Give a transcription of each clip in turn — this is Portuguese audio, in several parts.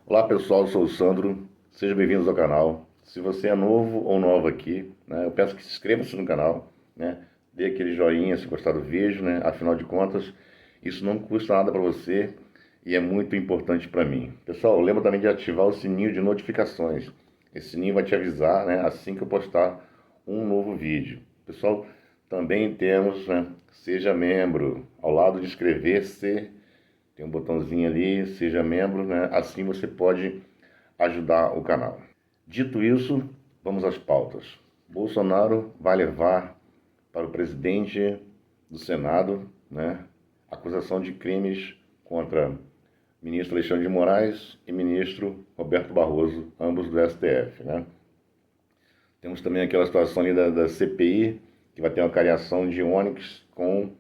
Olá pessoal, eu sou o Sandro, sejam bem-vindos ao canal. Se você é novo ou nova aqui, né, eu peço que se inscreva-se no canal, né, dê aquele joinha se gostar do vídeo, né, afinal de contas, isso não custa nada para você e é muito importante para mim. Pessoal, lembra também de ativar o sininho de notificações. Esse sininho vai te avisar, né, assim que eu postar um novo vídeo. Pessoal, também temos, né, seja membro, ao lado de inscrever-se. Tem um botãozinho ali, seja membro, né? Assim você pode ajudar o canal. Dito isso, vamos às pautas. Bolsonaro vai levar para o presidente do Senado, né, acusação de crimes contra ministro Alexandre de Moraes e ministro Roberto Barroso, ambos do STF, né? Temos também aquela situação ali da CPI, que vai ter uma cariação de Onyx com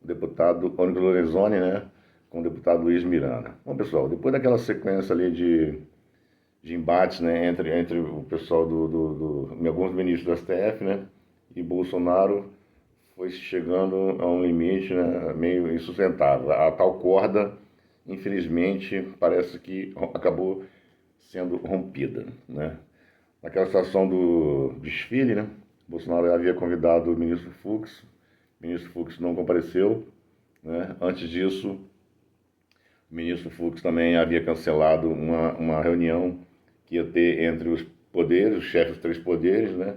o deputado Onyx Lorenzoni, né? Com o deputado Luiz Miranda. Bom, pessoal, depois daquela sequência ali de embates, né, entre o pessoal alguns ministros do STF, né? E Bolsonaro foi chegando a um limite, né, meio insustentável. A tal corda, infelizmente, parece que acabou sendo rompida, né? Naquela situação do desfile, né? Bolsonaro havia convidado o ministro Fux não compareceu, né? Antes disso, o ministro Fux também havia cancelado uma reunião que ia ter entre os poderes, os chefes dos três poderes, né?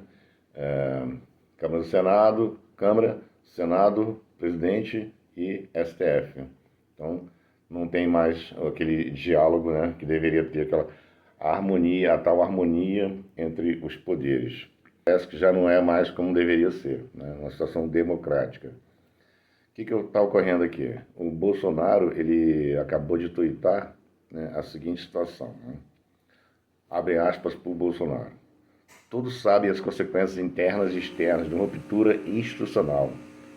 Câmara do Senado, Câmara, Senado, Presidente e STF. Então, não tem mais aquele diálogo, né, que deveria ter aquela harmonia, a tal harmonia entre os poderes. Parece que já não é mais como deveria ser, né, uma situação democrática. O que está ocorrendo aqui? O Bolsonaro, ele acabou de tuitar, né, a seguinte situação, né? Abre aspas para o Bolsonaro. Todos sabem as consequências internas e externas de uma ruptura institucional,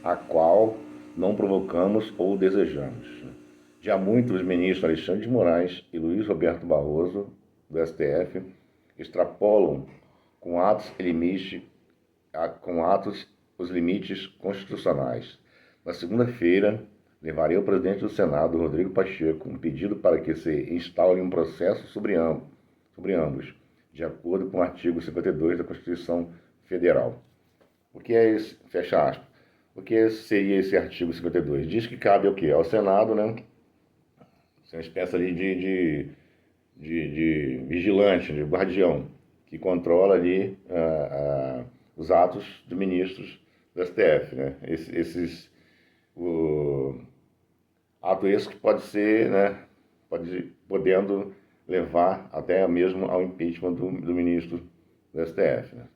a qual não provocamos ou desejamos. Já muitos ministros Alexandre de Moraes e Luiz Roberto Barroso, do STF, extrapolam com atos, os limites constitucionais. Na segunda-feira, levarei ao presidente do Senado, Rodrigo Pacheco, um pedido para que se instaure um processo sobre ambos, de acordo com o artigo 52 da Constituição Federal. O que é esse? Fecha aspas. O que seria esse artigo 52? Diz que cabe ao quê? Ao Senado, né? Uma espécie ali de vigilante, de guardião, que controla ali os atos de ministros do STF, né? O ato esse que pode ser, né? Podendo levar até mesmo ao impeachment do ministro do STF, né?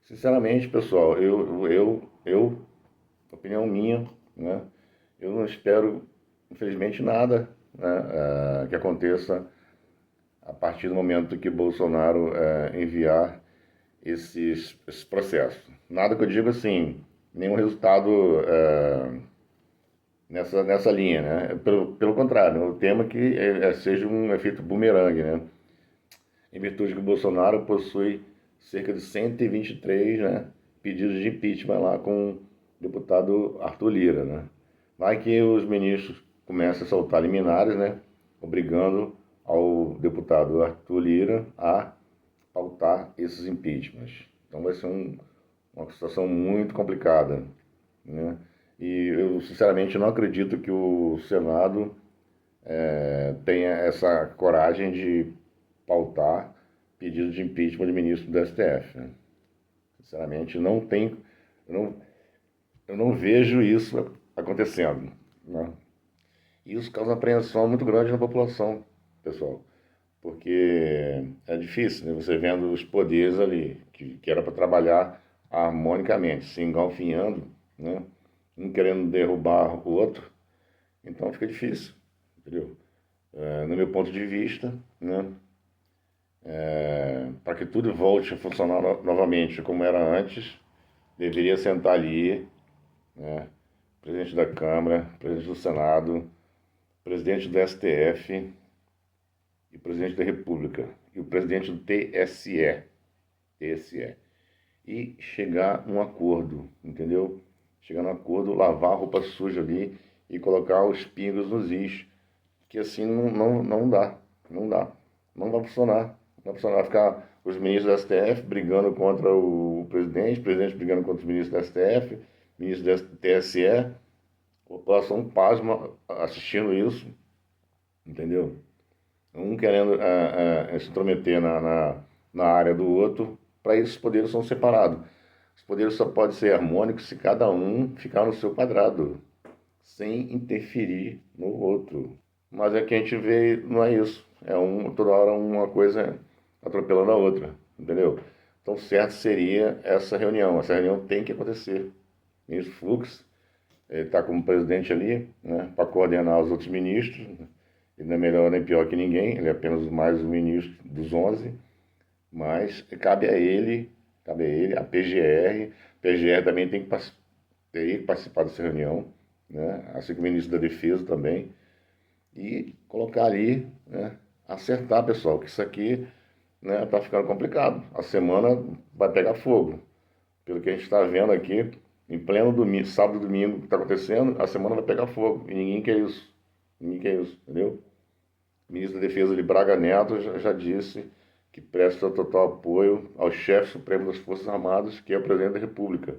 Sinceramente, pessoal, opinião minha, né? Eu não espero, infelizmente, nada, né, que aconteça a partir do momento que Bolsonaro enviar esse processo. Nada que eu diga assim, nenhum resultado nessa linha, né? Pelo contrário, o tema que seja um efeito bumerangue, né? Em virtude que o Bolsonaro possui cerca de 123, né, pedidos de impeachment lá com o deputado Arthur Lira, né? Vai que os ministros começam a soltar liminares, né, obrigando ao deputado Arthur Lira a pautar esses impeachments. Então vai ser uma situação muito complicada, né? E eu, sinceramente, não acredito que o Senado tenha essa coragem de pautar pedido de impeachment de ministro do STF, né? Sinceramente, eu não, eu não vejo isso acontecendo, né? E isso causa uma apreensão muito grande na população, pessoal, porque é difícil, né? Você vendo os poderes ali, que era para trabalhar harmonicamente, se engalfinhando, né? Um querendo derrubar o outro, então fica difícil, entendeu? No meu ponto de vista, né? Para que tudo volte a funcionar novamente como era antes, deveria sentar ali, né, presidente da Câmara, presidente do Senado, presidente do STF e presidente da República e o presidente do TSE e chegar num acordo, entendeu? Chegar num acordo, lavar a roupa suja ali e colocar os pingos nos is, que assim não dá, não dá. Não vai funcionar. Não vai funcionar. Vai ficar os ministros do STF brigando contra o presidente brigando contra os ministros do STF, ministro do TSE, a população pasma assistindo isso, entendeu? Um querendo se intrometer na área do outro, para isso os poderes são separados. Os poderes só podem ser harmônicos se cada um ficar no seu quadrado, sem interferir no outro. Mas é que a gente vê, não é isso. Toda hora uma coisa atropelando a outra, entendeu? Então, certo seria essa reunião. Essa reunião tem que acontecer. O ministro Fux, ele está como presidente ali, né, para coordenar os outros ministros. Ele não é melhor nem pior que ninguém, ele é apenas mais um ministro dos 11. Mas cabe a ele, a PGR. A PGR também tem que participar dessa reunião, né, assim como o ministro da Defesa também. E colocar ali, né, acertar, pessoal, que isso aqui, né, tá ficando complicado. A semana vai pegar fogo. Pelo que a gente está vendo aqui, em pleno domingo, sábado e domingo, que está acontecendo, a semana vai pegar fogo. E ninguém quer isso. Ninguém quer isso, entendeu? O ministro da Defesa de Braga Neto já disse que presta total apoio ao chefe supremo das Forças Armadas, que é o presidente da República.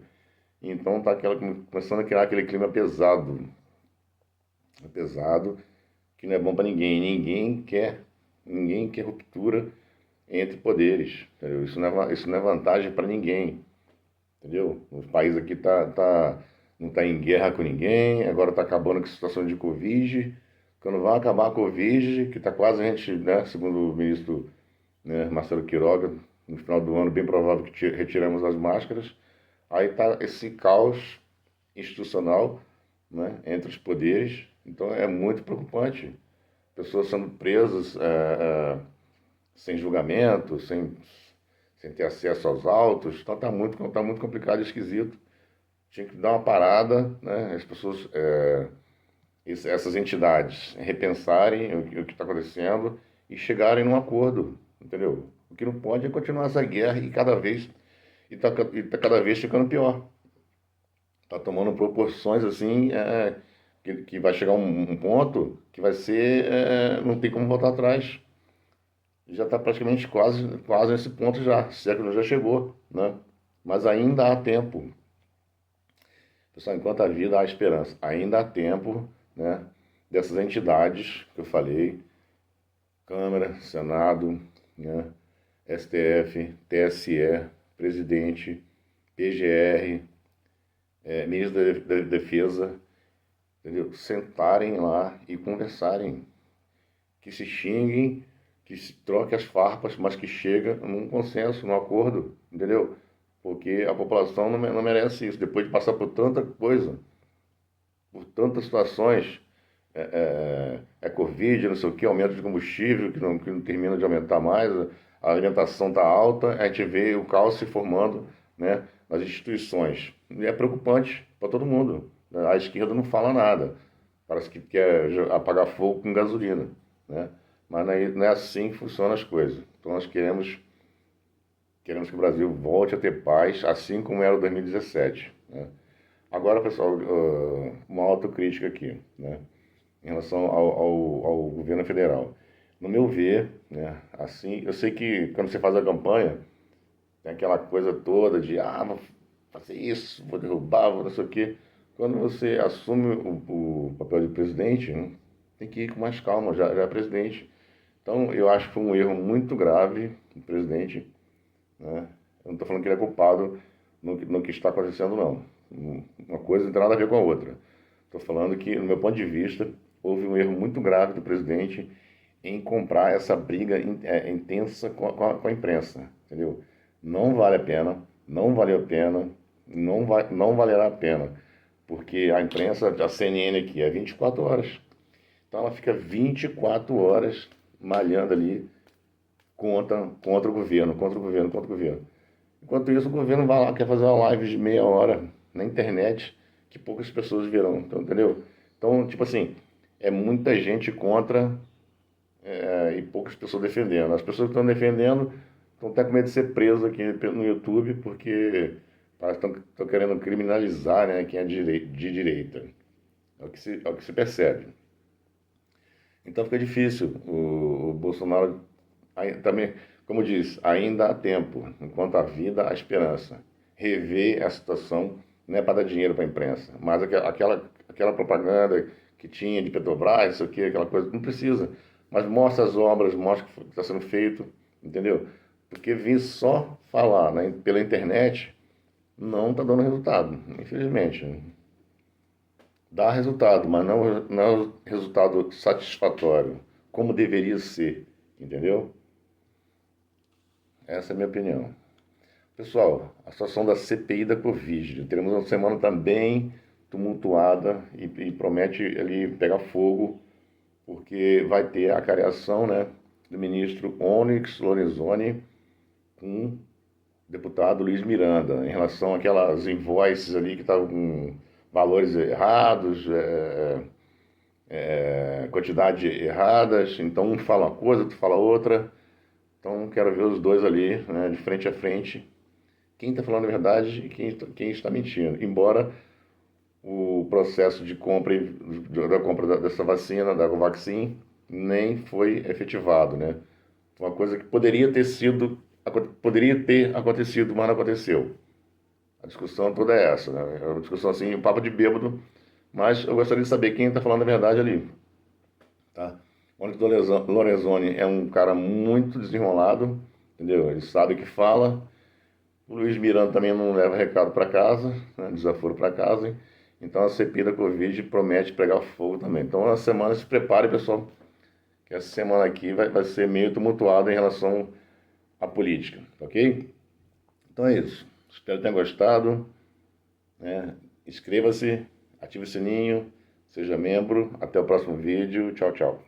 Então está começando a criar aquele clima pesado. Pesado, que não é bom para ninguém. Ninguém quer ruptura entre poderes, entendeu? Isso não é vantagem para ninguém, entendeu? O país aqui não está em guerra com ninguém, agora está acabando com a situação de Covid. Quando vai acabar a Covid, que está quase a gente, né, segundo o ministro, né, Marcelo Queiroga, no final do ano, bem provável que retiramos as máscaras, aí está esse caos institucional, né, entre os poderes. Então é muito preocupante. Pessoas sendo presas sem julgamento, sem ter acesso aos autos. Então tá muito complicado e esquisito. Tinha que dar uma parada, né? As pessoas, essas entidades, repensarem o que está acontecendo e chegarem num acordo, entendeu? O que não pode é continuar essa guerra e tá cada vez ficando pior. Tá tomando proporções assim, que vai chegar um ponto que vai ser, não tem como voltar atrás. Já está praticamente quase nesse ponto já, se é que não já chegou, né? Mas ainda há tempo. Pessoal, enquanto há vida, há esperança. Ainda há tempo, né, dessas entidades que eu falei, Câmara, Senado, né, STF, TSE, presidente, PGR, ministro da Defesa, entendeu? Sentarem lá e conversarem, que se xinguem, que se troquem as farpas, mas que chega num consenso, num acordo, entendeu? Porque a população não merece isso. Depois de passar por tanta coisa, por tantas situações, Covid, não sei o que, aumento de combustível, que não termina de aumentar mais, a alimentação está alta, a gente vê o caos se formando, né, nas instituições. E é preocupante para todo mundo. A esquerda não fala nada. Parece que quer apagar fogo com gasolina, né? Mas não é assim que funcionam as coisas. Então nós queremos que o Brasil volte a ter paz, assim como era o 2017, né? Agora, pessoal, uma autocrítica aqui, né, em relação ao governo federal. No meu ver, né, assim, eu sei que quando você faz a campanha, tem aquela coisa toda de, vou fazer isso, vou derrubar, vou não sei o quê. Quando você assume o papel de presidente, né, tem que ir com mais calma, já é presidente. Então, eu acho que foi um erro muito grave do presidente, né? Eu não estou falando que ele é culpado no que está acontecendo, não. Uma coisa não tem nada a ver com a outra. Estou falando que, no meu ponto de vista, houve um erro muito grave do presidente em comprar essa briga intensa com a imprensa, entendeu? Não vale a pena, não valeu a pena, não valerá a pena, porque a imprensa, a CNN aqui, é 24 horas. Então ela fica 24 horas malhando ali contra o governo, contra o governo, contra o governo. Enquanto isso, o governo vai lá, quer fazer uma live de meia hora na internet, que poucas pessoas verão, então, entendeu? Então, tipo assim, é muita gente contra e poucas pessoas defendendo. As pessoas que estão defendendo estão até com medo de ser presos aqui no YouTube, porque parece que estão querendo criminalizar, né, quem é de direita. É o que se percebe. Então fica difícil o Bolsonaro também, como diz, ainda há tempo, enquanto há vida, há esperança. Rever a situação não é para dar dinheiro para a imprensa, mas aquela propaganda que tinha de Petrobras, isso aqui, aquela coisa, não precisa. Mas mostra as obras, mostra o que está sendo feito, entendeu? Porque vir só falar pela internet não está dando resultado, infelizmente. Dá resultado, mas não é um resultado satisfatório, como deveria ser, entendeu? Essa é a minha opinião. Pessoal, a situação da CPI da Covid. Teremos uma semana também tumultuada e promete ali pegar fogo, porque vai ter a cariação, né, do ministro Onyx Lorenzoni com o deputado Luiz Miranda, em relação àquelas invoices ali que estavam com valores errados, quantidade erradas, então um fala uma coisa, outro fala outra. Então quero ver os dois ali, né, de frente a frente, quem está falando a verdade e quem está mentindo. Embora o processo de compra da compra dessa vacina, da Covaxin, nem foi efetivado, né? Uma coisa que poderia ter acontecido, mas não aconteceu. A discussão toda é essa, né? É uma discussão assim, um papo de bêbado, mas eu gostaria de saber quem está falando a verdade ali, tá? O Onyx Lorenzoni é um cara muito desenrolado, entendeu? Ele sabe o que fala. O Luiz Miranda também não leva recado para casa, né? Desaforo para casa, hein? Então a CPI da Covid promete pegar fogo também. Então a semana se prepare, pessoal, que essa semana aqui vai ser meio tumultuada em relação à política, ok? Então é isso. Espero que tenham gostado, né? Inscreva-se, ative o sininho, seja membro. Até o próximo vídeo. Tchau, tchau.